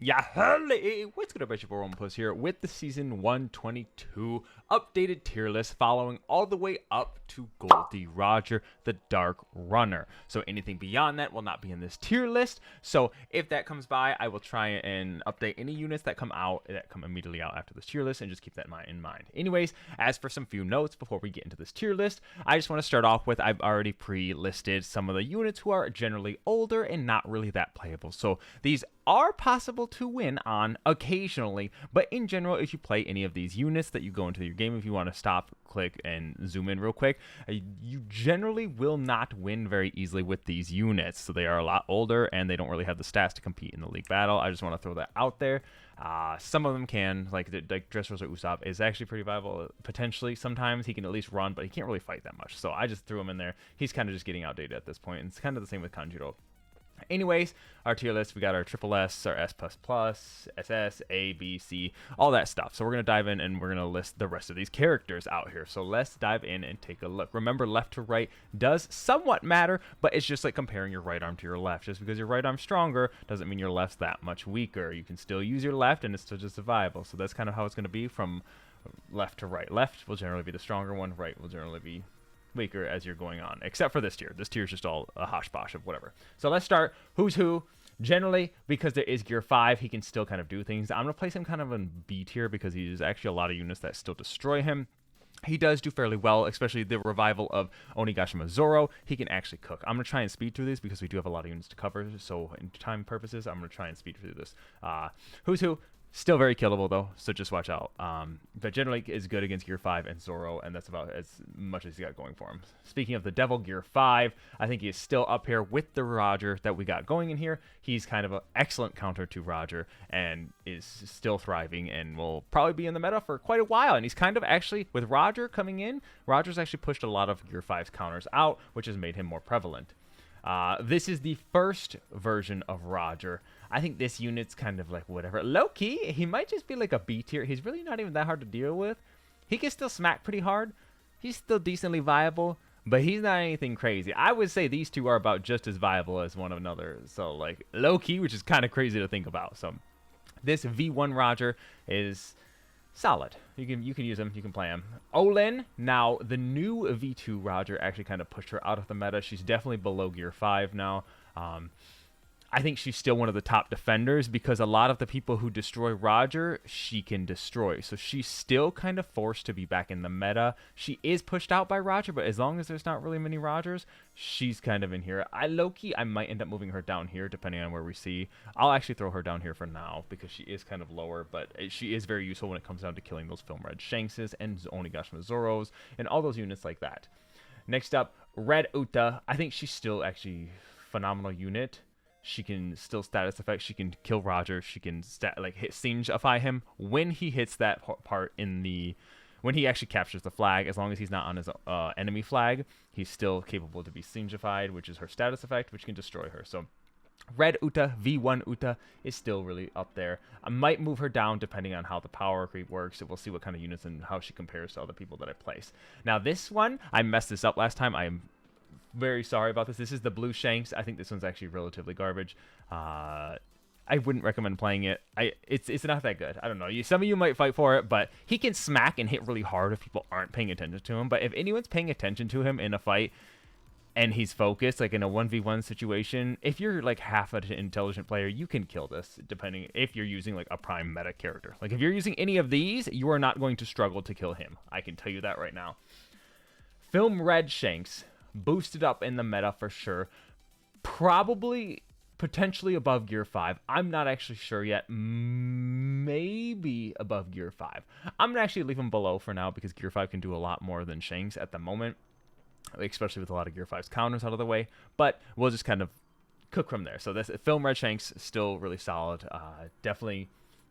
Yeah, hello! What's good, everybody? Romanpuss here with the Season 122 updated tier list following all the way up to Goldie Roger, the Dark Runner. So anything beyond that will not be in this tier list. So if that comes by, I will try and update any units that come immediately out after this tier list and just keep that in mind. Anyways, as for some few notes before we get into this tier list, I just want to start off with I've already pre-listed some of the units who are generally older and not really that playable. So these are possible to win on occasionally, but in general, if you play any of these units that you go into your game, if you want to stop, click, and zoom in real quick, you generally will not win very easily with these units. So they are a lot older and they don't really have the stats to compete in the league battle. I just want to throw that out there. Some of them can, like Dressrosa Usopp is actually pretty viable potentially. Sometimes he can at least run, but he can't really fight that much. So I just threw him in there. He's kind of just getting outdated at this point. And it's kind of the same with Kanjiro. Anyways, our tier list, we got our triple S, our S++, SS, A, B, C, all that stuff. So we're going to dive in and we're going to list the rest of these characters out here. So let's dive in and take a look. Remember, left to right does somewhat matter, but it's just like comparing your right arm to your left. Just because your right arm's stronger doesn't mean your left's that much weaker. You can still use your left and it's still just viable. So that's kind of how it's going to be from left to right. Left will generally be the stronger one. Right will generally be weaker as you're going on, except for this tier. This tier is just all a hosh-posh of whatever. So let's start who's who. Generally, because there is gear 5, he can still kind of do things. I'm going to place him kind of in B tier because he's actually a lot of units that still destroy him. He does do fairly well, especially the revival of Onigashima Zoro. He can actually cook. I'm going to try and speed through these because we do have a lot of units to cover. So in time purposes, I'm going to try and speed through this. Who's who? Still very killable though, so just watch out. But generally is good against Gear 5 and Zoro, and that's about as much as he got going for him. Speaking of the Devil, Gear 5, I think he is still up here with the Roger that we got going in here. He's kind of an excellent counter to Roger and is still thriving and will probably be in the meta for quite a while. And he's kind of actually, with Roger coming in, Roger's actually pushed a lot of Gear 5's counters out, which has made him more prevalent. This is the first version of Roger. I think this unit's kind of like whatever. Low-key, he might just be like a B tier. He's really not even that hard to deal with. He can still smack pretty hard. He's still decently viable, but he's not anything crazy. I would say these two are about just as viable as one another. So like low-key, which is kind of crazy to think about. So this V1 Roger is solid. You can use him. You can play him. Olin, now the new V2 Roger actually kind of pushed her out of the meta. She's definitely below Gear 5 now. I think she's still one of the top defenders because a lot of the people who destroy Roger, she can destroy. So she's still kind of forced to be back in the meta. She is pushed out by Roger, but as long as there's not really many Rogers, she's kind of in here. Low-key, I might end up moving her down here depending on where we see. I'll actually throw her down here for now because she is kind of lower, but she is very useful when it comes down to killing those Film Red Shankses and Onigashima Zoros and all those units like that. Next up, Red Uta. I think she's still actually a phenomenal unit. She can still status effect. She can kill Roger. She can hit singeify him when he hits that part in the when he actually captures the flag. As long as he's not on his enemy flag, he's still capable to be singeified, which is her status effect, which can destroy her. So Red Uta, V1 Uta is still really up there. I might move her down depending on how the power creep works. We'll see what kind of units and how she compares to other people that I place. Now this one, I messed this up last time. I am very sorry about this. This is the Blue Shanks. I think this one's actually relatively garbage. I wouldn't recommend playing it. It's not that good. I don't know. Some of you might fight for it, but he can smack and hit really hard if people aren't paying attention to him. But if anyone's paying attention to him in a fight and he's focused, like in a 1v1 situation, if you're like half an intelligent player, you can kill this, depending if you're using like a prime meta character. Like if you're using any of these, you are not going to struggle to kill him. I can tell you that right now. Film Red Shanks. Boosted up in the meta for sure. Probably, potentially above Gear 5. I'm not actually sure yet. Maybe above Gear 5. I'm going to actually leave him below for now because Gear 5 can do a lot more than Shanks at the moment. Especially with a lot of Gear 5's counters out of the way. But we'll just kind of cook from there. So this Film Red Shanks still really solid. Definitely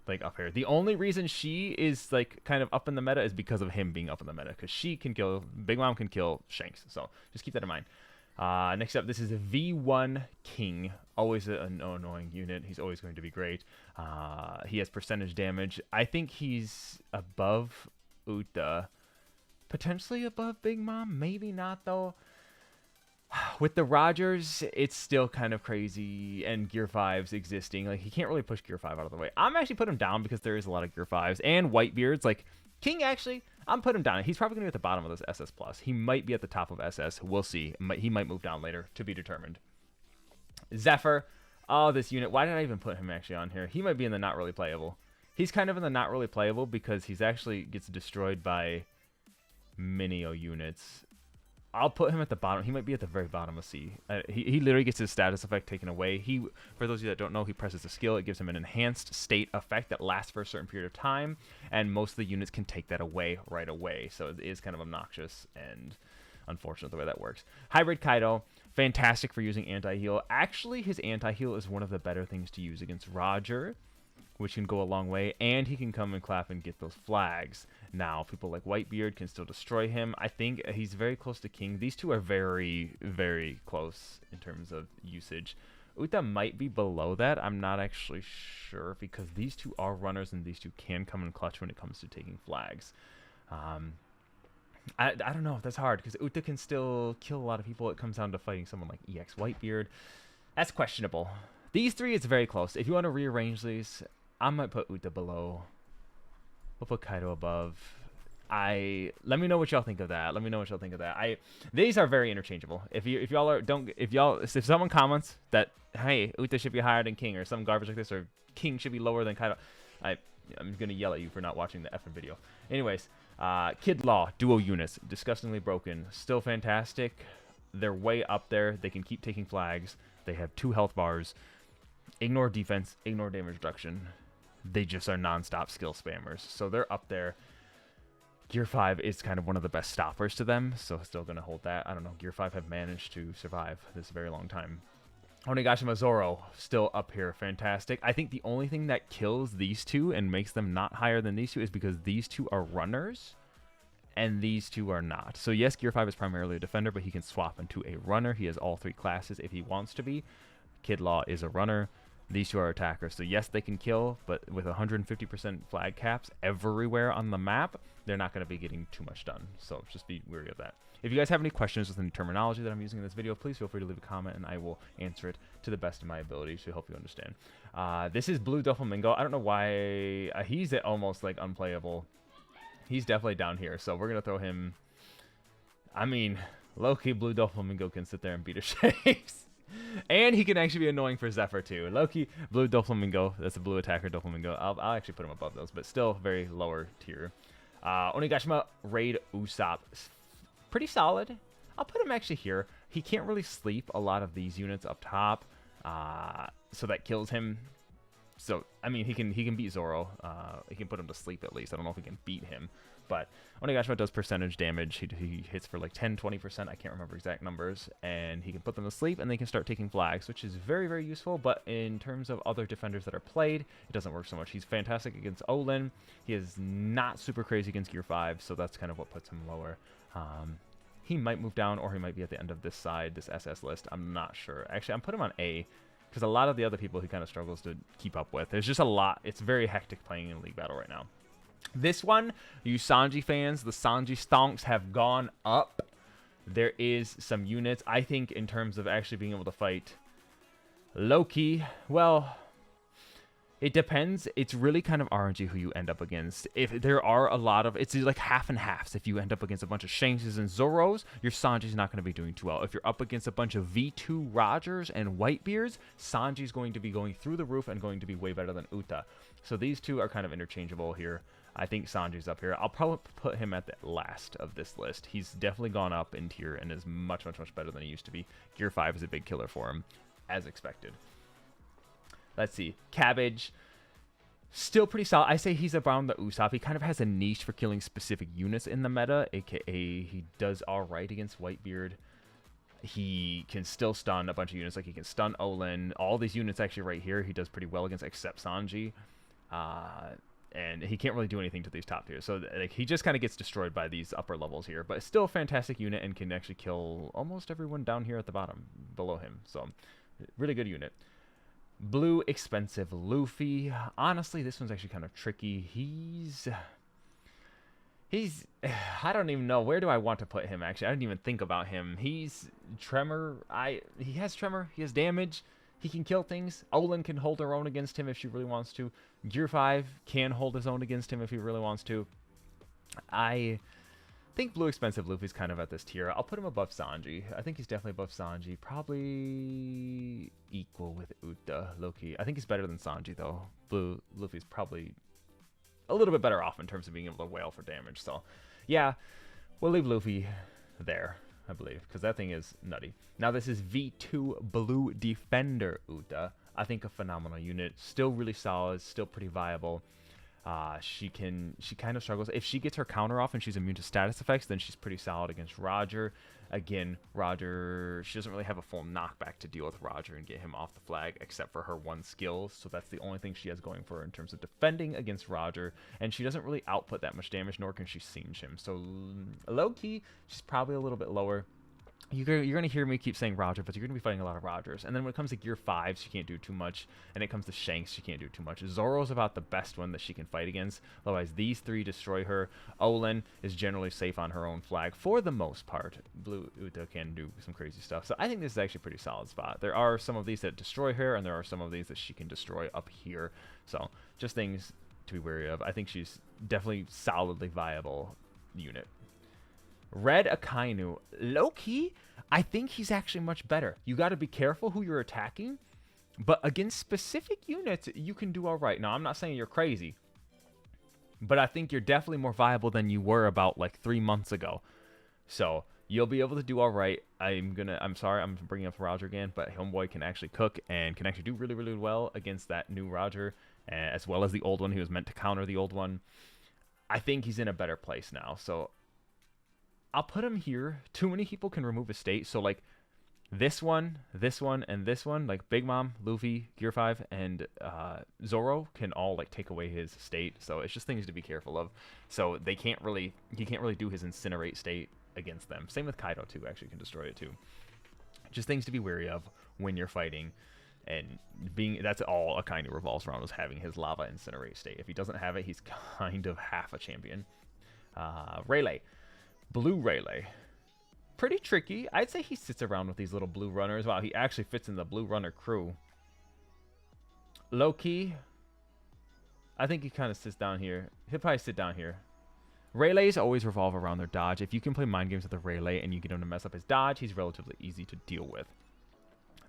like up here. The only reason she is like kind of up in the meta is because of him being up in the meta, because she can kill, Big Mom can kill Shanks, so just keep that in mind. Next up, this is a V1 King, always an annoying unit. He's always going to be great. He has percentage damage. I think he's above Uta, potentially above Big Mom, maybe not though. With the Rogers, it's still kind of crazy, and Gear 5's existing. Like, he can't really push Gear 5 out of the way. I'm actually putting him down because there is a lot of Gear 5s and Whitebeards. Like, King, actually, I'm putting him down. He's probably going to be at the bottom of this SS+. He might be at the top of SS. We'll see. He might move down later, to be determined. Zephyr. Oh, this unit. Why did I even put him actually on here? He might be in the not really playable. He's kind of in the not really playable because he's actually gets destroyed by Minio units. I'll put him at the bottom. He might be at the very bottom of C. He literally gets his status effect taken away. For those of you that don't know, he presses a skill. It gives him an enhanced state effect that lasts for a certain period of time, and most of the units can take that away right away. So it is kind of obnoxious and unfortunate the way that works. Hybrid Kaido, fantastic for using anti-heal. Actually, his anti-heal is one of the better things to use against Roger, which can go a long way, and he can come and clap and get those flags. Now, people like Whitebeard can still destroy him. I think he's very close to King. These two are very, very close in terms of usage. Uta might be below that. I'm not actually sure because these two are runners and these two can come in clutch when it comes to taking flags. I don't know. That's hard because Uta can still kill a lot of people. It comes down to fighting someone like EX Whitebeard. That's questionable. These three, it's very close. If you want to rearrange these, I might put Uta below. We'll put Kaido above. Let me know what y'all think of that. Let me know what y'all think of that. These are very interchangeable. If someone comments that, hey, Uta should be higher than King or some garbage like this, or King should be lower than Kaido, I'm gonna yell at you for not watching the effing video. Anyways, Kid Law duo units, disgustingly broken, still fantastic. They're way up there. They can keep taking flags. They have 2 health bars. Ignore defense, ignore damage reduction. They just are non-stop skill spammers. So they're up there. Gear 5 is kind of one of the best stoppers to them, so still going to hold that. I don't know. Gear 5 have managed to survive this very long time. Onigashima Zoro, still up here. Fantastic. I think the only thing that kills these two and makes them not higher than these two is because these two are runners and these two are not. So yes, Gear 5 is primarily a defender, but he can swap into a runner. He has all 3 classes if he wants to be. Kid Law is a runner. These two are attackers. So yes, they can kill, but with 150% flag caps everywhere on the map, they're not going to be getting too much done. So just be wary of that. If you guys have any questions with any terminology that I'm using in this video, please feel free to leave a comment and I will answer it to the best of my ability to help you understand. This is Blue Doflamingo. I don't know why he's almost like unplayable. He's definitely down here, so we're going to throw him. I mean, low-key Blue Doflamingo can sit there and beat a shakes. And he can actually be annoying for Zephyr too. Loki, Blue Doflamingo, that's a blue attacker Doflamingo. I'll actually put him above those, but still very lower tier. Onigashima Raid Usopp, pretty solid. I'll put him actually here. He can't really sleep a lot of these units up top, so that kills him. So I mean, he can beat Zoro. He can put him to sleep at least. I don't know if he can beat him, but Onigashima does percentage damage. He hits for like 10-20%. I can't remember exact numbers, and he can put them to sleep, and they can start taking flags, which is very, very useful. But in terms of other defenders that are played, it doesn't work so much. He's fantastic against Olin. He is not super crazy against Gear 5, so that's kind of what puts him lower. He might move down, or he might be at the end of this side, this SS list. I'm not sure. Actually, I'm putting him on A, because a lot of the other people he kind of struggles to keep up with. There's just a lot. It's very hectic playing in League Battle right now. This one, you Sanji fans, the Sanji stonks have gone up. There is some units. I think in terms of actually being able to fight Loki, well, it depends. It's really kind of RNG who you end up against. If there are a lot of, it's like half and halves. If you end up against a bunch of Shanks and Zoros, your Sanji's not going to be doing too well. If you're up against a bunch of V2 Rogers and Whitebeards, Sanji's going to be going through the roof and going to be way better than Uta. So these two are kind of interchangeable here. I think Sanji's up here. I'll probably put him at the last of this list. He's definitely gone up in tier and is much, much, much better than he used to be. Gear 5 is a big killer for him, as expected. Let's see. Cabbage, still pretty solid. I say he's around the Usopp. He kind of has a niche for killing specific units in the meta, aka he does all right against Whitebeard. He can still stun a bunch of units. Like he can stun Olin. All these units actually right here, he does pretty well against, except Sanji. And he can't really do anything to these top tiers. So like, he just kind of gets destroyed by these upper levels here. But still a fantastic unit and can actually kill almost everyone down here at the bottom below him. So really good unit. Blue expensive Luffy. Honestly, this one's actually kind of tricky. He's, I don't even know, where do I want to put him, actually? I didn't even think about him. He's Tremor. He has Tremor. He has damage. He can kill things. Olin can hold her own against him if she really wants to. Gear 5 can hold his own against him if he really wants to. I think Blue Expensive Luffy's kind of at this tier. I'll put him above Sanji. I think he's definitely above Sanji. Probably equal with Uta, low-key. I think he's better than Sanji, though. Blue Luffy's probably a little bit better off in terms of being able to wail for damage. So, yeah, we'll leave Luffy there, I believe, because that thing is nutty. Now, this is V2 Blue Defender Uta. I think a phenomenal unit. Still really solid, still pretty viable. She kind of struggles. If she gets her counter off and she's immune to status effects, then she's pretty solid against Roger. Again, Roger, she doesn't really have a full knockback to deal with Roger and get him off the flag, except for her one skill. So that's the only thing she has going for her in terms of defending against Roger. And she doesn't really output that much damage, nor can she singe him. So low-key, she's probably a little bit lower. You're going to hear me keep saying Roger, but you're going to be fighting a lot of Rogers. And then when it comes to Gear 5, she can't do too much. And it comes to Shanks, she can't do too much. Zoro's about the best one that she can fight against. Otherwise, these three destroy her. Olin is generally safe on her own flag for the most part. Blue Uta can do some crazy stuff. So I think this is actually a pretty solid spot. There are some of these that destroy her, and there are some of these that she can destroy up here. So just things to be wary of. I think she's definitely solidly viable unit. Red Akainu, low-key, I think he's actually much better. You got to be careful who you're attacking, but against specific units, you can do all right. Now, I'm not saying you're crazy, but I think you're definitely more viable than you were about like 3 months ago. So you'll be able to do all right. I'm sorry, I'm bringing up Roger again, but Homeboy can actually cook and can actually do really, really well against that new Roger, as well as the old one. He was meant to counter the old one. I think he's in a better place now. So I'll put him here. Too many people can remove a state. So, like, this one, and this one, like Big Mom, Luffy, Gear 5, and Zoro can all, like, take away his state. So it's just things to be careful of. So he can't really do his Incinerate state against them. Same with Kaido, too. Actually can destroy it, too. Just things to be wary of when you're fighting. And that's all Akainu revolves around, is having his Lava Incinerate state. If he doesn't have it, he's kind of half a champion. Rayleigh. Blue Rayleigh. Pretty tricky. I'd say he sits around with these little blue runners. Wow, he actually fits in the blue runner crew. Low-key, I think he kind of sits down here. He'll probably sit down here. Rayleighs always revolve around their dodge. If you can play mind games with the Rayleigh and you get him to mess up his dodge, he's relatively easy to deal with.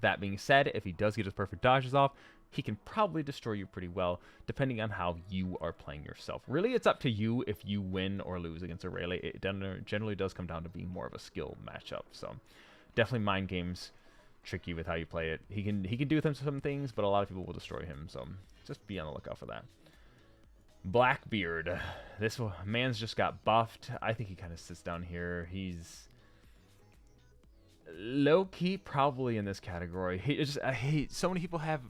That being said, if he does get his perfect dodges off, he can probably destroy you pretty well, depending on how you are playing yourself. Really, it's up to you if you win or lose against a Rayleigh. It generally does come down to being more of a skill matchup. So, definitely mind games tricky with how you play it. He can do some things, but a lot of people will destroy him. So, just be on the lookout for that. Blackbeard. This man's just got buffed. I think he kind of sits down here. He's low-key probably in this category. So many people have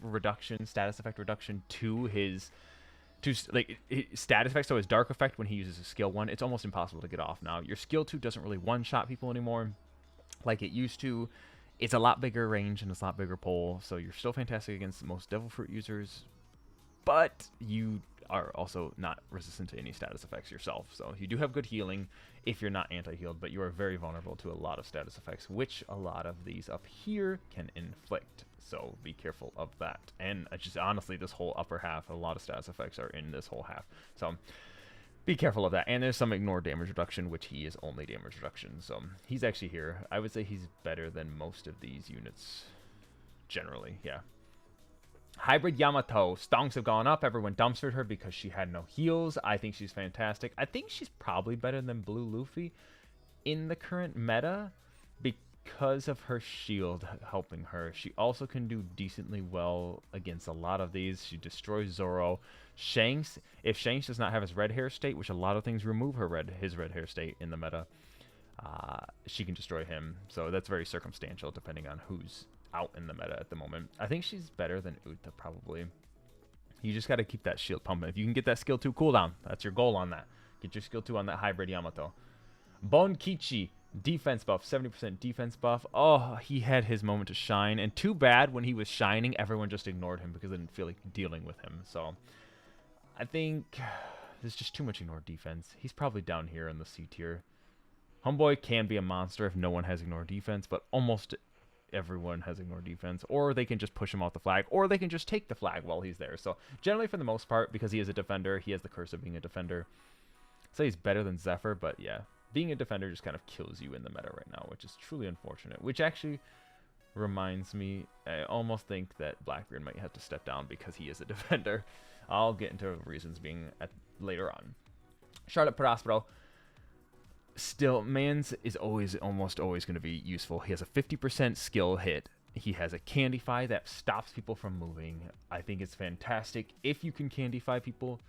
status effect reduction to his status effect. So his dark effect when he uses his skill 1, it's almost impossible to get off now. Your skill 2 doesn't really one-shot people anymore like it used to. It's a lot bigger range and it's a lot bigger pull, so you're still fantastic against most Devil Fruit users, but you are also not resistant to any status effects yourself. So you do have good healing if you're not anti-healed, but you are very vulnerable to a lot of status effects, which a lot of these up here can inflict. So be careful of that. And just honestly, this whole upper half, a lot of status effects are in this whole half. So be careful of that. And there's some ignore damage reduction, which he is only damage reduction. So he's actually here. I would say he's better than most of these units generally. Yeah. Hybrid Yamato. Stonks have gone up. Everyone dumpstered her because she had no heals. I think she's fantastic. I think she's probably better than Blue Luffy in the current meta because of her shield helping her. She also can do decently well against a lot of these. She destroys Zoro. Shanks, if Shanks does not have his red hair state, which a lot of things remove his red hair state in the meta, she can destroy him. So that's very circumstantial depending on who's out in the meta at the moment. I think she's better than Uta probably. You just got to keep that shield pumping. If you can get that skill 2 cooldown, that's your goal on that. Get your skill 2 on that hybrid Yamato. Bonkichi, defense buff, 70% defense buff. Oh, he had his moment to shine, and too bad when he was shining, everyone just ignored him because they didn't feel like dealing with him. So I think there's just too much ignored defense. He's probably down here in the C tier. Homeboy can be a monster if no one has ignored defense, but almost everyone has ignored defense. Or they can just push him off the flag, or they can just take the flag while he's there. So generally, for the most part, because he is a defender, he has the curse of being a defender. So he's better than Zephyr, but yeah, being a defender just kind of kills you in the meta right now, which is truly unfortunate. Which actually reminds me, I almost think that Blackbeard might have to step down because he is a defender. I'll get into reasons being later on. Charlotte Prospero. Still, Mans is almost always going to be useful. He has a 50% skill hit. He has a Candyfy that stops people from moving. I think it's fantastic. If you can Candyfy people,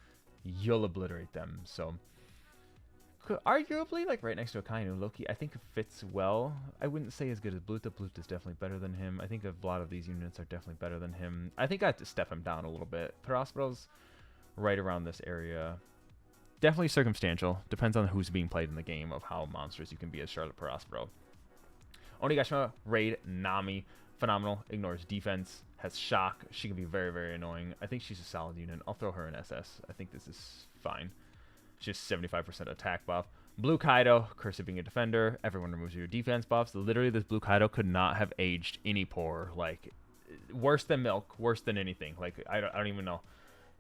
you'll obliterate them. So, arguably, like right next to a Kainu, Loki, I think it fits well. I wouldn't say as good as Bluta. Bluta is definitely better than him. I think a lot of these units are definitely better than him. I think I have to step him down a little bit. Prospero's right around this area. Definitely circumstantial. Depends on who's being played in the game of how monstrous you can be as Charlotte Prospero. Onigashima, Raid, Nami. Phenomenal. Ignores defense. Has shock. She can be very, very annoying. I think she's a solid unit. I'll throw her in SS. I think this is fine. She has 75% attack buff. Blue Kaido, curse of being a defender. Everyone removes your defense buffs. Literally, this Blue Kaido could not have aged any poorer. Like, worse than milk. Worse than anything. Like, I don't even know.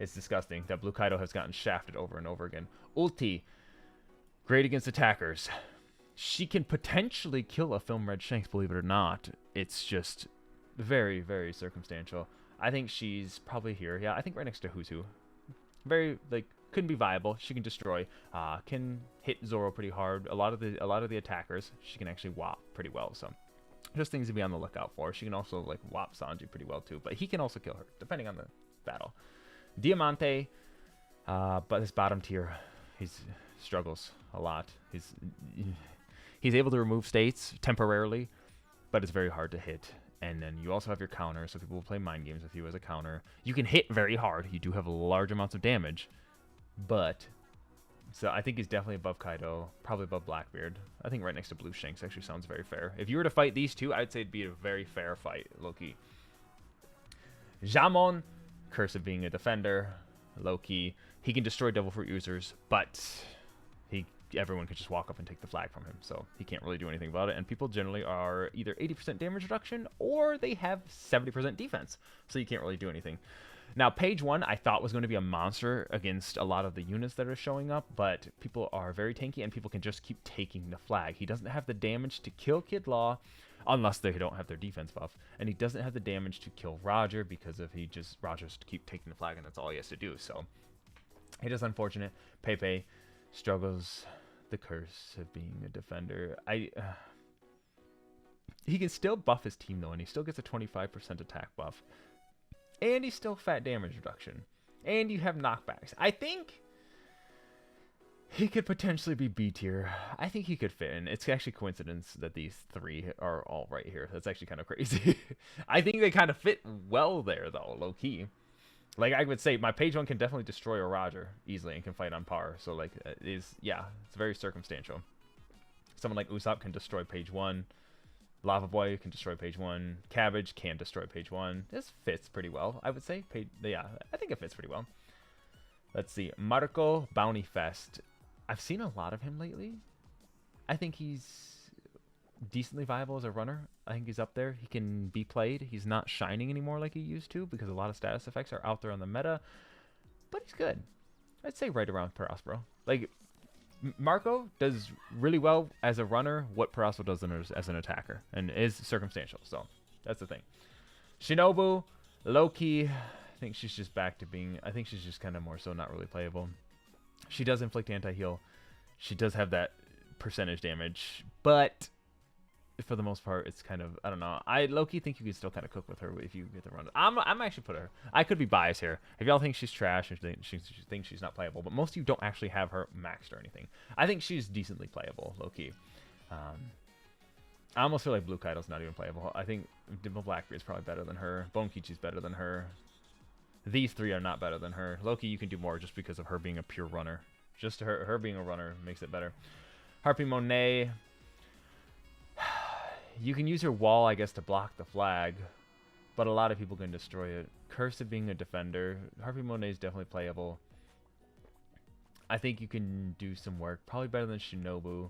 It's disgusting that Blue Kaido has gotten shafted over and over again. Ulti, great against attackers. She can potentially kill a Film Red Shanks, believe it or not. It's just very, very circumstantial. I think she's probably here. Yeah, I think right next to Who's Who. Very, like, couldn't be viable. She can destroy. Can hit Zoro pretty hard. A lot of the attackers, she can actually whop pretty well. So, just things to be on the lookout for. She can also, like, whop Sanji pretty well, too. But he can also kill her, depending on the battle. Diamante, but his bottom tier, he struggles a lot. He's able to remove states temporarily, but it's very hard to hit. And then you also have your counter, so people will play mind games with you as a counter. You can hit very hard. You do have large amounts of damage, but so I think he's definitely above Kaido, probably above Blackbeard. I think right next to Blue Shanks actually sounds very fair. If you were to fight these two, I'd say it'd be a very fair fight, low-key. Jamon, curse of being a defender, low-key. He can destroy Devil Fruit users, but everyone can just walk up and take the flag from him, so he can't really do anything about it. And people generally are either 80% damage reduction or they have 70% defense, so you can't really do anything. Now, page 1 I thought was going to be a monster against a lot of the units that are showing up, but people are very tanky and people can just keep taking the flag. He doesn't have the damage to kill Kid Law unless they don't have their defense buff, and he doesn't have the damage to kill Roger because if Roger's to keep taking the flag, and that's all he has to do. So it is unfortunate. Pepe struggles the curse of being a defender. He can still buff his team though, and he still gets a 25% attack buff, and he's still fat damage reduction, and you have knockbacks. I think he could potentially be B tier. I think he could fit in. It's actually coincidence that these three are all right here. That's actually kind of crazy. I think they kind of fit well there though, low key. Like, I would say my page 1 can definitely destroy a Roger easily and can fight on par. So, like, it's very circumstantial. Someone like Usopp can destroy page 1. Lava Boy can destroy page 1. Cabbage can destroy page 1. This fits pretty well, I would say. Yeah, I think it fits pretty well. Let's see. Marco Bounty Fest. I've seen a lot of him lately. I think he's decently viable as a runner. I think he's up there. He can be played. He's not shining anymore like he used to because a lot of status effects are out there on the meta, but he's good. I'd say right around Prospero. Like, Marco does really well as a runner what Prospero does as an attacker, and is circumstantial, so that's the thing. Shinobu, low-key, I think she's just back to being, I think she's just kind of more so not really playable. She does inflict anti-heal. She does have that percentage damage, but for the most part, it's kind of, I don't know. I low-key think you can still kind of cook with her if you get the run. I'm actually put her. I could be biased here. If y'all think she's trash or think she's not playable, but most of you don't actually have her maxed or anything. I think she's decently playable, low-key. I almost feel like Blue Kaido's not even playable. I think Dimple Blackbeard is probably better than her. Bonkichi's better than her. These three are not better than her. Loki, you can do more just because of her being a pure runner. Just her being a runner makes it better. Harpy Monet. You can use your wall, I guess, to block the flag, but a lot of people can destroy it. Curse of being a defender. Harpy Monet is definitely playable. I think you can do some work. Probably better than Shinobu.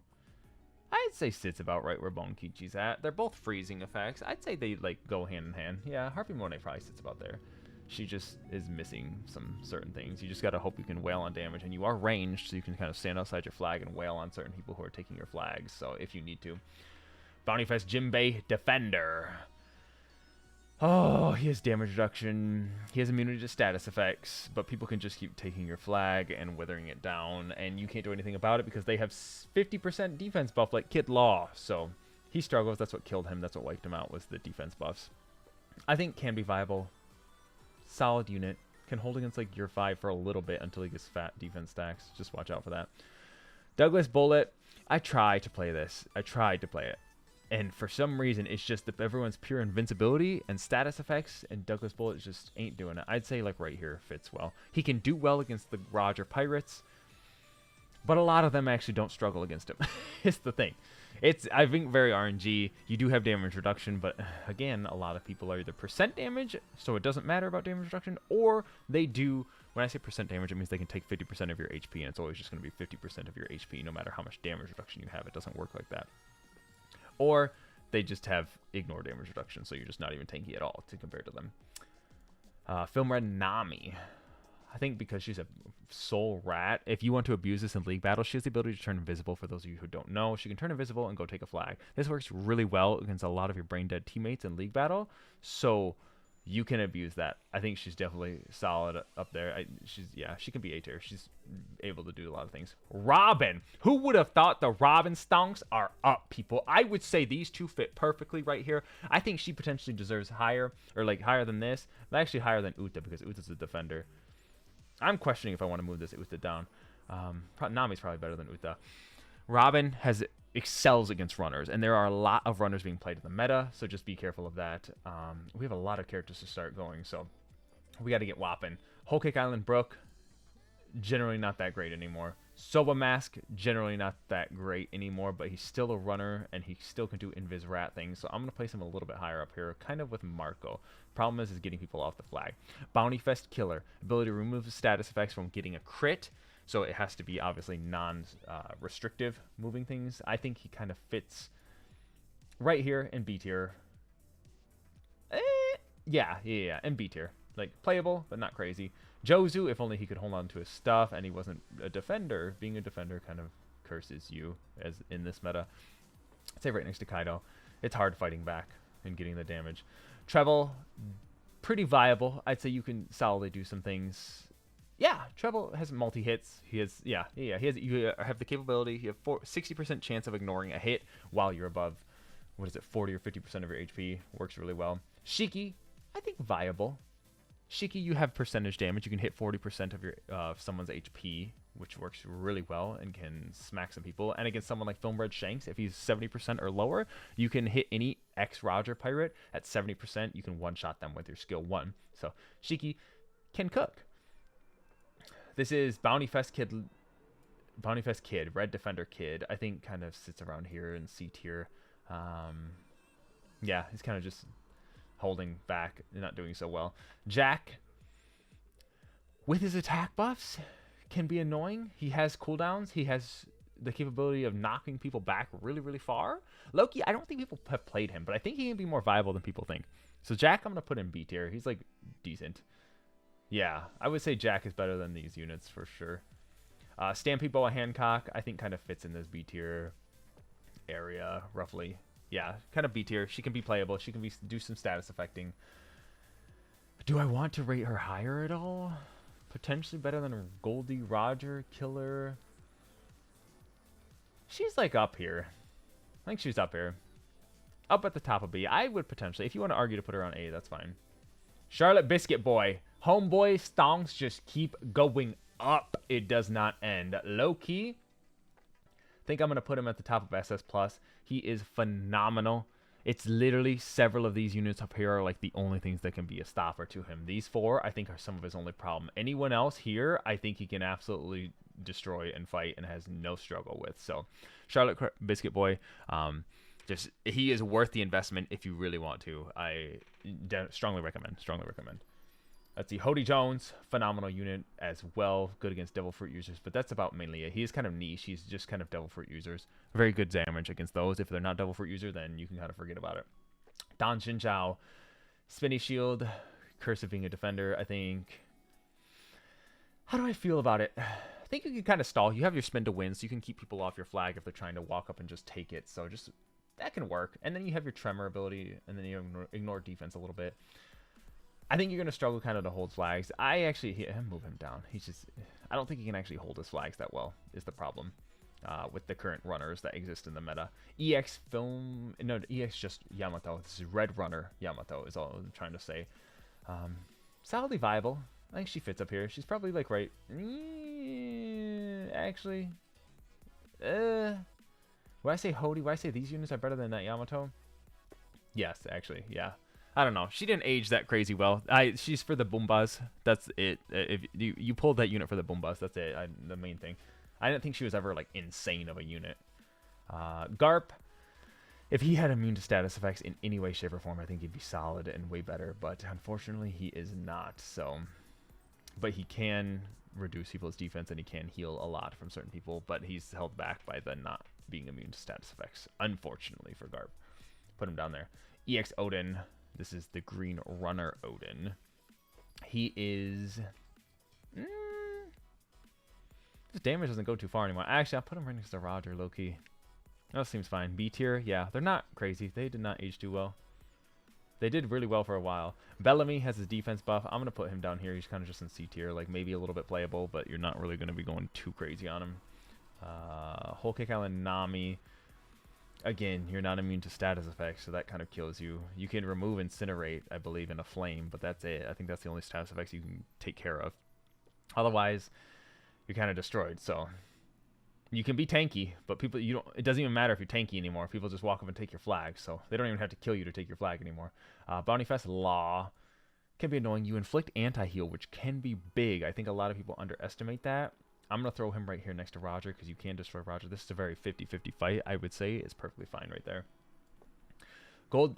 I'd say sits about right where Bonkichi's at. They're both freezing effects. I'd say they like go hand in hand. Yeah, Harpy Monet probably sits about there. She just is missing some certain things. You just gotta hope you can wail on damage, and you are ranged, so you can kind of stand outside your flag and wail on certain people who are taking your flags. So if you need to. Bounty Fest Jinbei Defender. Oh, he has damage reduction. He has immunity to status effects, but people can just keep taking your flag and withering it down, and you can't do anything about it because they have 50% defense buff like Kid Law. So he struggles. That's what killed him. That's what wiped him out, was the defense buffs. I think can be viable. Solid unit. Can hold against like Gear 5 for a little bit until he gets fat defense stacks. Just watch out for that. Douglas Bullet. I tried to play this. I tried to play it. And for some reason, it's just that everyone's pure invincibility and status effects, and Douglas Bullet just ain't doing it. I'd say like right here fits well. He can do well against the Roger Pirates, but a lot of them actually don't struggle against him. It's the thing. It's, I think, very RNG. You do have damage reduction, but again, a lot of people are either percent damage, so it doesn't matter about damage reduction, or they do, when I say percent damage, it means they can take 50% of your HP, and it's always just going to be 50% of your HP, no matter how much damage reduction you have. It doesn't work like that. Or they just have ignore damage reduction, so you're just not even tanky at all to compare to them. Film Red Nami. I think because she's a soul rat, if you want to abuse this in league battle, she has the ability to turn invisible. For those of you who don't know, she can turn invisible and go take a flag. This works really well against a lot of your brain dead teammates in league battle, so you can abuse that. I think she's definitely solid up there. She can be A tier. She's able to do a lot of things. Robin. Who would have thought the Robin stonks are up, people? I would say these two fit perfectly right here. I think she potentially deserves higher, or like higher than this, but actually higher than Uta, because Uta's a defender. I'm questioning if I want to move this Uta down. Nami's probably better than Uta. Robin excels against runners, and there are a lot of runners being played in the meta, so just be careful of that. We have a lot of characters to start going, so we got to get whopping. Whole Cake Island Brook, generally not that great anymore. Soba Mask, generally not that great anymore, but he's still a runner, and he still can do invis rat things, so I'm going to place him a little bit higher up here, kind of with Marco. Problem is getting people off the flag. Bounty Fest Killer, ability to remove the status effects from getting a crit, so it has to be obviously non-restrictive moving things. I think he kind of fits right here in B tier. Yeah, in B tier. Like, playable, but not crazy. Jozu, if only he could hold on to his stuff and he wasn't a defender. Being a defender kind of curses you as in this meta. I'd say right next to Kaido. It's hard fighting back and getting the damage. Treble, pretty viable. I'd say you can solidly do some things. Yeah, Treble has multi-hits. He has, you have the capability. You have 60% chance of ignoring a hit while you're above, 40 or 50% of your HP. Works really well. Shiki, I think viable. Shiki, you have percentage damage. You can hit 40% of your someone's HP, which works really well and can smack some people. And against someone like Filmbred Shanks, if he's 70% or lower, you can hit any ex-Roger pirate at 70%. You can one-shot them with your skill 1. So Shiki can cook. This is Bounty Fest Kid, Red Defender Kid. I think kind of sits around here in C tier. Yeah, he's kind of just holding back and not doing so well. Jack, with his attack buffs, can be annoying. He has cooldowns. He has the capability of knocking people back really, really far. Loki, I don't think people have played him, but I think he can be more viable than people think. So Jack, I'm going to put in B tier. He's like decent. Yeah, I would say Jack is better than these units for sure. Stampede Boa Hancock, I think kind of fits in this B tier area, roughly. Yeah, kind of B tier. She can be playable. She can do some status affecting. Do I want to rate her higher at all? Potentially better than Goldie Roger Killer. She's like up here. I think she's up here. Up at the top of B. I would potentially, if you want to argue to put her on A, that's fine. Charlotte Biscuit Boy. Homeboy stonks just keep going up. It does not end. Low key, think I'm going to put him at the top of SS+. He is phenomenal. It's literally several of these units up here are like the only things that can be a stopper to him. These 4, I think, are some of his only problem. Anyone else here, I think he can absolutely destroy and fight and has no struggle with. So, Charlotte Biscuit Boy, he is worth the investment if you really want to. I strongly recommend. Let's see, Hody Jones, phenomenal unit as well. Good against Devil Fruit users, but that's about mainly it. He is kind of niche. He's just kind of Devil Fruit users. Very good damage against those. If they're not Devil Fruit user, then you can kind of forget about it. Don Xinjiao, Spinny Shield, Curse of being a defender, I think. How do I feel about it? I think you can kind of stall. You have your spin to win, so you can keep people off your flag if they're trying to walk up and just take it. So just that can work. And then you have your tremor ability, and then you ignore defense a little bit. I think you're going to struggle kind of to hold flags. I move him down. He's just, I don't think he can actually hold his flags that well, is the problem with the current runners that exist in the meta. EX film, no, EX just Yamato. This is Red Runner Yamato is all I'm trying to say. Solidly viable. I think she fits up here. She's probably like right. Actually, would I say Hody? Would I say these units are better than that Yamato? Yes, actually, yeah. I don't know. She didn't age that crazy well. She's for the Boombas. That's it. If you pulled that unit for the Boombas, that's it. The main thing. I didn't think she was ever like insane of a unit. Garp, if he had immune to status effects in any way, shape, or form, I think he'd be solid and way better. But unfortunately, he is not. So, but he can reduce people's defense and he can heal a lot from certain people. But he's held back by the not being immune to status effects. Unfortunately for Garp, put him down there. EX Odin. This is the Green Runner Odin. He is... His damage doesn't go too far anymore. Actually, I'll put him right next to Roger, low-key. That seems fine. B tier, yeah. They're not crazy. They did not age too well. They did really well for a while. Bellamy has his defense buff. I'm going to put him down here. He's kind of just in C tier. Like, maybe a little bit playable, but you're not really going to be going too crazy on him. Whole Cake Island Nami... Again, you're not immune to status effects, so that kind of kills you. You can remove Incinerate, I believe, in a flame, but that's it. I think that's the only status effects you can take care of. Otherwise, you're kind of destroyed. So you can be tanky, but people, you don't. It doesn't even matter if you're tanky anymore. People just walk up and take your flag, so they don't even have to kill you to take your flag anymore. Bounty Fest Law can be annoying. You inflict anti-heal, which can be big. I think a lot of people underestimate that. I'm going to throw him right here next to Roger because you can destroy Roger. This is a very 50-50 fight, I would say. It's perfectly fine right there.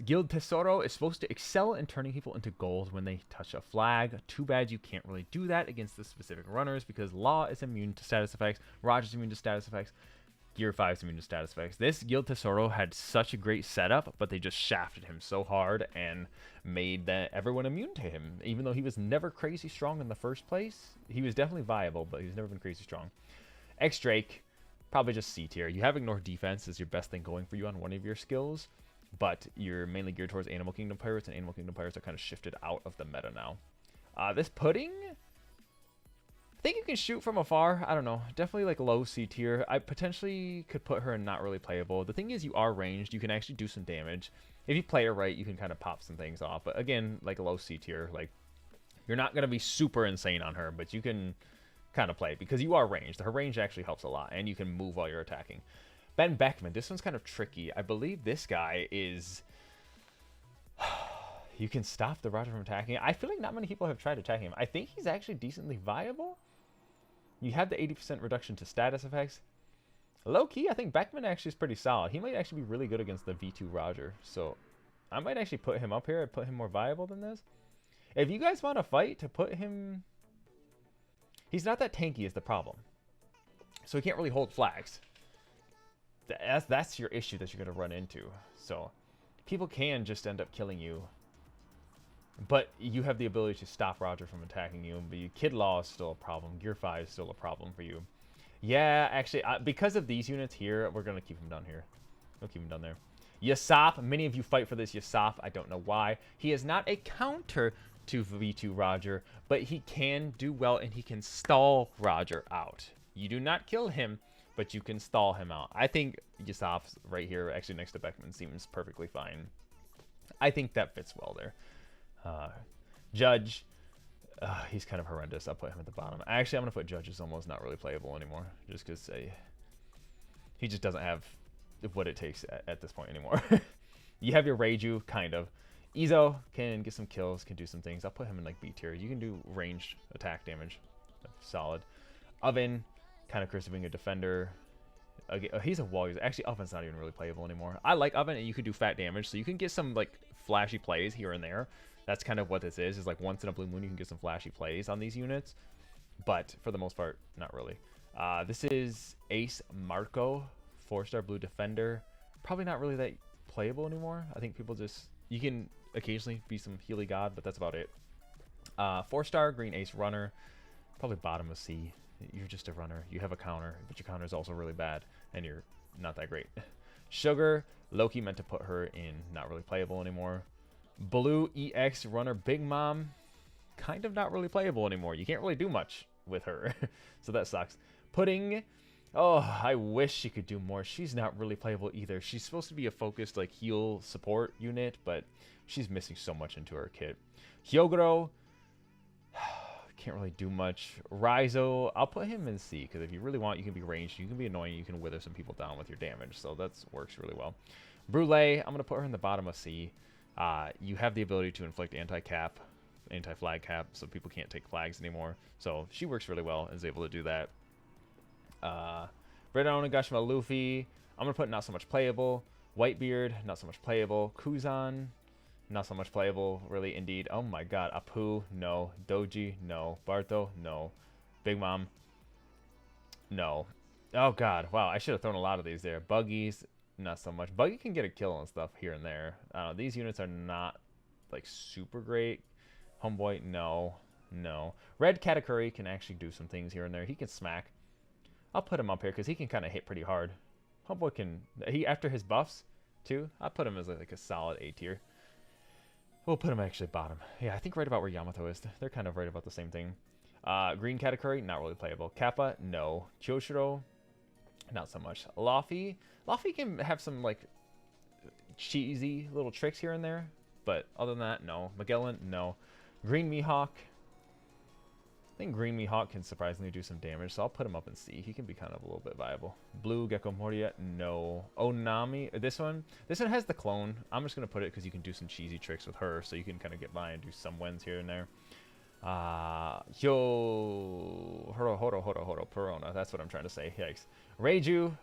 Guild Tesoro is supposed to excel in turning people into gold when they touch a flag. Too bad you can't really do that against the specific runners because Law is immune to status effects. Roger's immune to status effects. Gear 5 is immune to status effects. This Guild Tesoro had such a great setup, but they just shafted him so hard and made that everyone immune to him. Even though he was never crazy strong in the first place, he was definitely viable, but he's never been crazy strong. X-Drake, probably just C tier. You have Ignore Defense as your best thing going for you on one of your skills, but you're mainly geared towards Animal Kingdom Pirates, and Animal Kingdom Pirates are kind of shifted out of the meta now. This Pudding... I think you can shoot from afar. I don't know. Definitely like low C tier. I potentially could put her in not really playable. The thing is you are ranged. You can actually do some damage. If you play her right, you can kind of pop some things off. But again, like low C tier. Like you're not going to be super insane on her, but you can kind of play because you are ranged. Her range actually helps a lot, and you can move while you're attacking. Ben Beckman. This one's kind of tricky. I believe this guy is... You can stop the Roger from attacking. I feel like not many people have tried attacking him. I think he's actually decently viable. You have the 80% reduction to status effects. Low-key, I think Beckman actually is pretty solid. He might actually be really good against the V2 Roger. So I might actually put him up here and put him more viable than this. If you guys want to fight to put him... He's not that tanky is the problem. So he can't really hold flags. That's your issue that you're going to run into. So people can just end up killing you. But you have the ability to stop Roger from attacking you. But Kid Law is still a problem. Gear 5 is still a problem for you. Yeah, actually, because of these units here, we're going to keep him down here. We'll keep him down there. Yasop, many of you fight for this Yasop. I don't know why. He is not a counter to V2 Roger, but he can do well and he can stall Roger out. You do not kill him, but you can stall him out. I think Yasop's right here, actually next to Beckman, seems perfectly fine. I think that fits well there. Judge, he's kind of horrendous. I'll put him at the bottom. Actually, I'm going to put Judge as almost not really playable anymore. Just because he just doesn't have what it takes at this point anymore. You have your Reiju, kind of. Izo can get some kills, can do some things. I'll put him in like B tier. You can do ranged attack damage. Solid. Oven, kind of Chris being a defender. He's a wall user. Actually, Oven's not even really playable anymore. I like Oven, and you can do fat damage, so you can get some like flashy plays here and there. That's kind of what this is like once in a blue moon you can get some flashy plays on these units. But for the most part, not really. This is Ace Marco, 4-star blue defender. Probably not really that playable anymore. I think people just... You can occasionally be some Healy God, but that's about it. 4-star green ace runner. Probably bottom of C. You're just a runner. You have a counter, but your counter is also really bad, and you're not that great. Sugar, Loki meant to put her in not really playable anymore. Blue EX runner Big Mom, kind of not really playable anymore. You can't really do much with her, so that sucks. Pudding, oh, I wish she could do more. She's not really playable either. She's supposed to be a focused like heal support unit, but she's missing so much into her kit. Hyogoro, can't really do much. Raizo, I'll put him in C, because if you really want, you can be ranged, you can be annoying, you can wither some people down with your damage, so that works really well. Brule, I'm going to put her in the bottom of C. You have the ability to inflict anti-cap, anti-flag cap, so people can't take flags anymore, so she works really well and is able to do that. Red Onigashima Luffy, I'm going to put not so much playable. Whitebeard, not so much playable. Kuzan, not so much playable, really, indeed. Oh my god. Apu, no. Doji, no. Barto, no. Big Mom, no. Oh god, wow, I should have thrown a lot of these there. Buggies, not so much. Buggy can get a kill and stuff here and there. These units are not, like, super great. Homeboy, no. No. Red Katakuri can actually do some things here and there. He can smack. I'll put him up here because he can kind of hit pretty hard. Homeboy can... after his buffs, too, I'll put him as, like, a solid A tier. We'll put him actually bottom. Yeah, I think right about where Yamato is. They're kind of right about the same thing. Green Katakuri, not really playable. Kappa, no. Kyoshiro, not so much. Luffy can have some, like, cheesy little tricks here and there. But other than that, no. Magellan, no. Green Mihawk. I think Green Mihawk can surprisingly do some damage, so I'll put him up in C. He can be kind of a little bit viable. Blue Gecko Moria, no. Onami, this one has the clone. I'm just going to put it because you can do some cheesy tricks with her, so you can kind of get by and do some wins here and there. Horo, Perona, that's what I'm trying to say. Yikes. Reiju,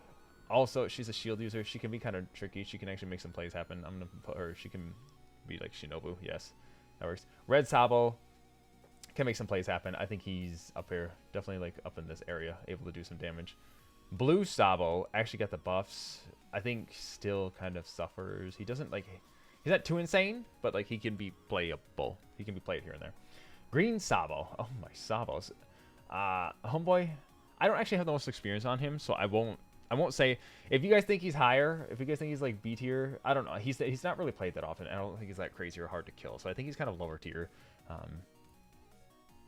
also, she's a shield user. She can be kind of tricky. She can actually make some plays happen. I'm going to put her, she can be like Shinobu. Yes, that works. Red Sabo can make some plays happen. I think he's up here, definitely like up in this area, able to do some damage. Blue Sabo actually got the buffs. I think still kind of suffers. He doesn't like, he's not too insane, but like he can be playable. He can be played here and there. Green Sabo. Oh my Sabos. Homeboy, I don't actually have the most experience on him, so I won't say. If you guys think he's higher, if you guys think he's like B tier, I don't know. He's not really played that often. I don't think he's that crazy or hard to kill, so I think he's kind of lower tier.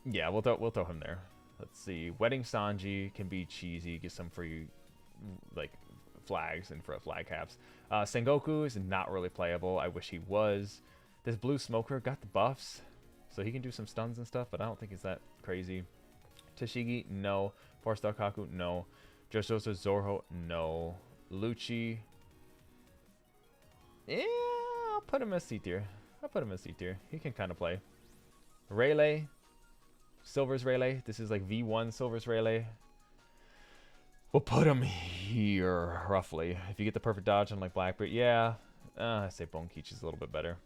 Yeah, we'll throw him there. Let's see. Wedding Sanji can be cheesy, get some free like flags and for flag caps. Sengoku is not really playable. I wish he was. This Blue Smoker got the buffs, so he can do some stuns and stuff, but I don't think he's that crazy. Tashigi, no. 4-star Kaku, no. Jososa Zorho, no. Lucci, yeah, I'll put him as C tier. He can kind of play. Rayleigh, Silver's Rayleigh. This is like V1 Silver's Rayleigh. We'll put him here, roughly. If you get the perfect dodge on like Blackbeard, yeah. I say Bonkichi is a little bit better.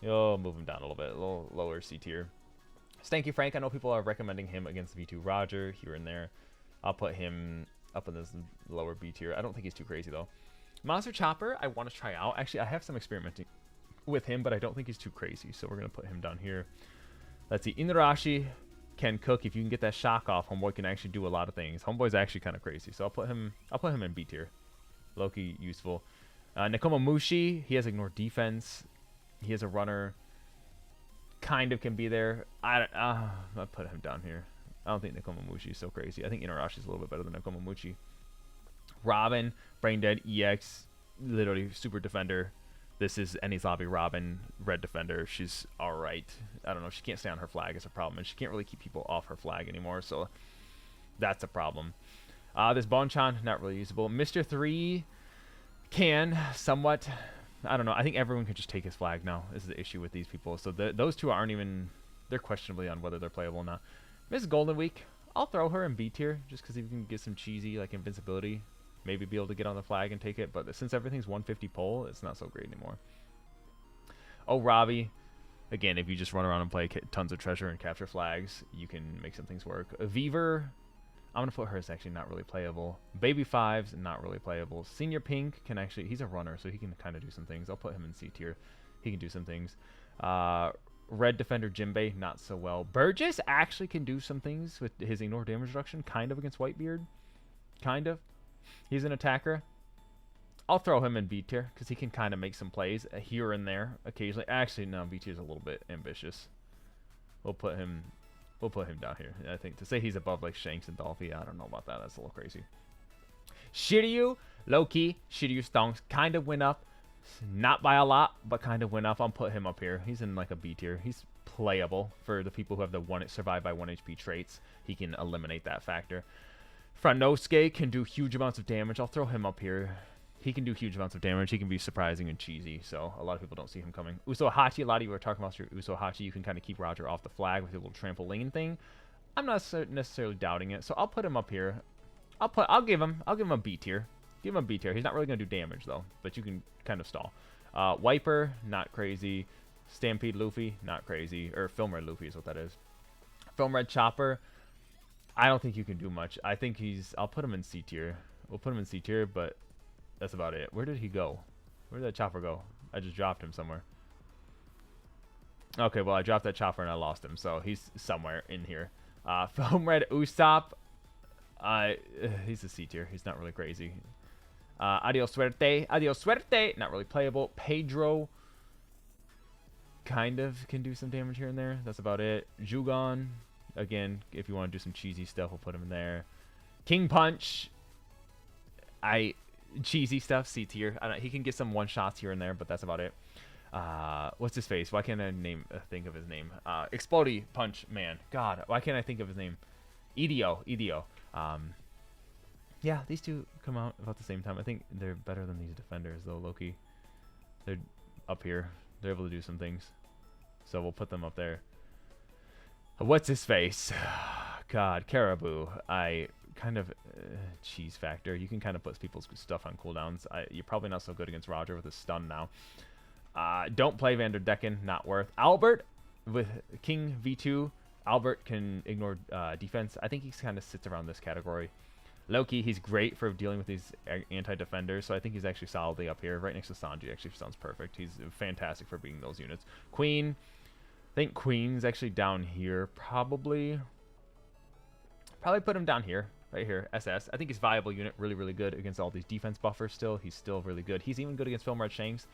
You'll move him down a little bit, a little lower C tier. Stanky Frank, I know people are recommending him against V2 Roger here and there. I'll put him up in this lower B tier. I don't think he's too crazy though. Monster Chopper, I want to try out. Actually, I have some experimenting with him, but I don't think he's too crazy, so we're going to put him down here. Let's see. Inarashi can cook. If you can get that shock off, Homeboy can actually do a lot of things. Homeboy's actually kind of crazy, so I'll put him in B tier. Loki, useful. Nekomamushi, he has ignore defense. He has a runner. Kind of can be there. I'll put him down here. I don't think Nekomamushi is so crazy. I think Inarashi is a little bit better than Nekomamushi. Robin, Brain Dead, EX, literally super defender. This is Eni's Lobby Robin, red defender. She's alright. I don't know. She can't stay on her flag is a problem, and she can't really keep people off her flag anymore, so that's a problem. This Bonchan, not really usable. Mr. 3 can somewhat. I don't know. I think everyone can just take his flag now. This is the issue with these people. So those two aren't even. They're questionably on whether they're playable or not. Miss Golden Week, I'll throw her in B tier just because you can get some cheesy like invincibility. Maybe be able to get on the flag and take it. But since everything's 150 pull, it's not so great anymore. Oh, Robbie. Again, if you just run around and play tons of treasure and capture flags, you can make some things work. Viver, I'm going to put her as actually not really playable. Baby Fives, not really playable. Senior Pink can actually, he's a runner, so he can kind of do some things. I'll put him in C tier. He can do some things. Red Defender Jimbei, not so well. Burgess actually can do some things with his ignore damage reduction, kind of against Whitebeard. Kind of. He's an attacker. I'll throw him in B tier because he can kind of make some plays here and there occasionally. Actually, no, B tier is a little bit ambitious. We'll put him down here. I think to say he's above like Shanks and Dolphy, I don't know about that. That's a little crazy. Shiryu, low key. Shiryu Stonks kind of went up, not by a lot, but kind of went up. I'll put him up here. He's in like a B tier. He's playable for the people who have the survive by 1 HP traits. He can eliminate that factor. Franosuke can do huge amounts of damage. I'll throw him up here. He can do huge amounts of damage. He can be surprising and cheesy, so a lot of people don't see him coming. Uso Hachi, a lot of you were talking about your Uso Hachi. You can kind of keep Roger off the flag with your little trampoline thing. I'm not necessarily doubting it, so I'll put him up here. I'll give him a B tier. Give him a B tier. He's not really gonna do damage though, but you can kind of stall. Wiper, not crazy. Stampede Luffy, not crazy. Or Film Red Luffy is what that is. Film Red Chopper, I don't think you can do much. I think I'll put him in C tier. We'll put him in C tier, but that's about it. Where did he go? Where did that chopper go? I just dropped him somewhere. Okay, well, I dropped that chopper and I lost him, so he's somewhere in here. Film Red Usopp. He's a C tier. He's not really crazy. Adios Suerte. Adios Suerte. Not really playable. Pedro kind of can do some damage here and there. That's about it. Jugon. Again, if you want to do some cheesy stuff, we'll put him in there. King Punch. Cheesy stuff, C tier. He can get some one shots here and there, but that's about it. What's his face? Why can't I think of his name? Explodey Punch Man. God, why can't I think of his name? EDO. Yeah, these two come out about the same time. I think they're better than these defenders, though, Loki. They're up here. They're able to do some things. So we'll put them up there. What's his face? God, Caribou. Kind of cheese factor. You can kind of put people's stuff on cooldowns. You're probably not so good against Roger with his stun now. Don't play Vanderdecken, not worth. Albert with King V2. Albert can ignore defense. I think he kind of sits around this category. Loki, he's great for dealing with these anti-defenders, so I think he's actually solidly up here. Right next to Sanji, actually sounds perfect. He's fantastic for being those units. Queen, I think Queen's actually down here, probably put him down here. Right here, SS. I think he's viable unit, really, really good against all these defense buffers still. He's still really good. He's even good against Film Red Shanks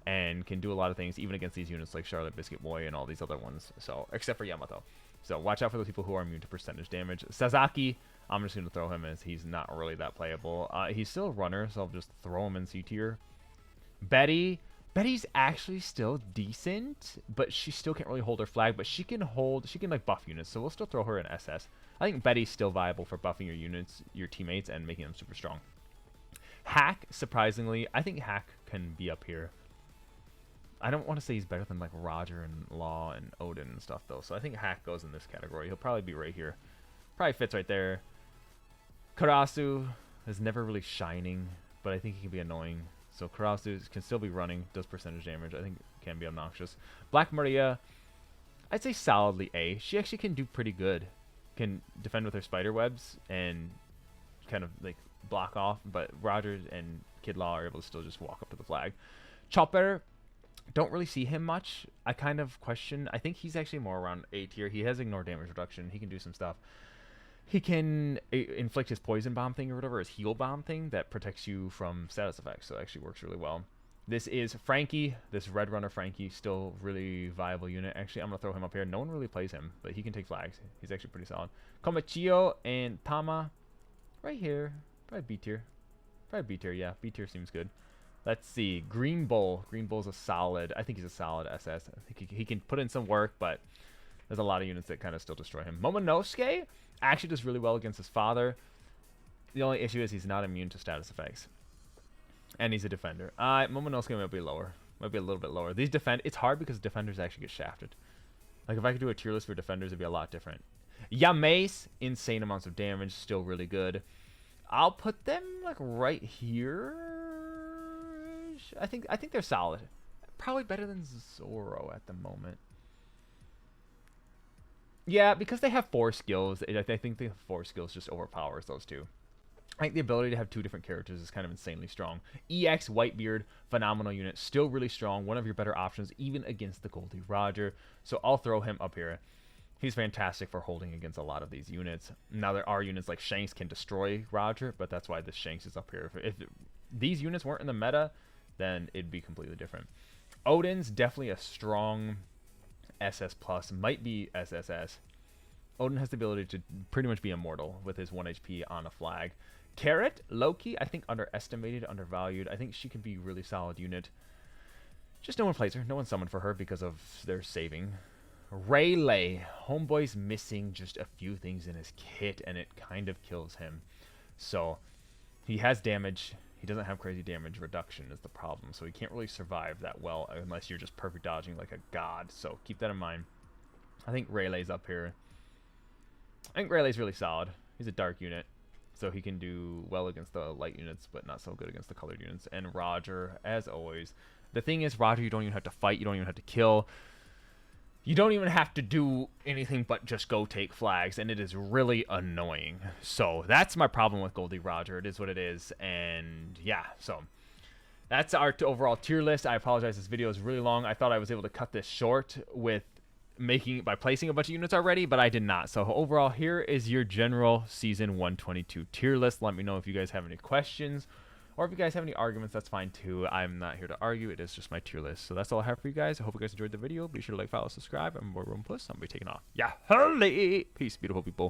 and can do a lot of things, even against these units like Charlotte Biscuit Boy and all these other ones. So, except for Yamato. So, watch out for those people who are immune to percentage damage. Sasaki, I'm just going to throw him as he's not really that playable. He's still a runner, so I'll just throw him in C tier. Betty's actually still decent, but she still can't really hold her flag, but she can like buff units, so we'll still throw her in SS. I think Betty's still viable for buffing your units, your teammates, and making them super strong. Hack, surprisingly, I think Hack can be up here. I don't want to say he's better than like Roger and Law and Odin and stuff though, so I think Hack goes in this category. He'll probably be right here. Probably fits right there. Karasu is never really shining, but I think he can be annoying. So Karasu can still be running, does percentage damage. I think can be obnoxious. Black Maria, I'd say solidly A. She actually can do pretty good. Can defend with her spider webs and kind of like block off, but Roger and Kid Law are able to still just walk up to the flag. Chopper, don't really see him much. I kind of question. I think he's actually more around A tier. He has ignore damage reduction. He can do some stuff. He can inflict his poison bomb thing or whatever, his heal bomb thing that protects you from status effects. So it actually works really well. This is Frankie, this Red Runner Frankie, still really viable unit. Actually, I'm going to throw him up here. No one really plays him, but he can take flags. He's actually pretty solid. Komichio and Tama, right here. Probably B tier. Probably B tier, yeah. B tier seems good. Let's see. Green Bull. Green Bull's a solid. I think he's a solid SS. I think he can put in some work, but there's a lot of units that kind of still destroy him. Momonosuke actually does really well against his father. The only issue is he's not immune to status effects. And he's a defender. Momonosuke might be lower. Might be a little bit lower. These it's hard because defenders actually get shafted. Like if I could do a tier list for defenders, it'd be a lot different. Yamace, insane amounts of damage, still really good. I'll put them like right here. I think they're solid. Probably better than Zoro at the moment. Yeah, because they have 4 skills, I think the 4 skills just overpowers those two. I think the ability to have 2 different characters is kind of insanely strong. EX Whitebeard, phenomenal unit, still really strong, one of your better options even against the Goldie Roger. So I'll throw him up here. He's fantastic for holding against a lot of these units. Now there are units like Shanks can destroy Roger, but that's why this Shanks is up here. If these units weren't in the meta, then it'd be completely different. Odin's definitely a strong SS plus, might be SSS. Odin has the ability to pretty much be immortal with his 1 HP on a flag. Carrot, Loki, I think underestimated, undervalued. I think she could be a really solid unit. Just no one plays her. No one summoned for her because of their saving. Rayleigh, homeboy's missing just a few things in his kit, and it kind of kills him. So he has damage. He doesn't have crazy damage reduction is the problem, so he can't really survive that well unless you're just perfect dodging like a god. So keep that in mind. I think Rayleigh's up here. I think Rayleigh's really solid. He's a dark unit, so he can do well against the light units, but not so good against the colored units. And Roger, as always. The thing is, Roger, you don't even have to fight. You don't even have to kill. You don't even have to do anything but just go take flags, and it is really annoying. So that's my problem with Goldie Roger. It is what it is, and yeah, so that's our overall tier list. I apologize, this video is really long. I thought I was able to cut this short by placing a bunch of units already, but I did not. So overall, here is your general season 122 tier list. Let me know if you guys have any questions, or if you guys have any arguments, that's fine too. I'm not here to argue. It is just my tier list. So that's all I have for you guys. I hope you guys enjoyed the video. Be sure to like, follow, subscribe. I'm Romanpuss. I'm going to be taking off. Yeah, holy peace, beautiful people.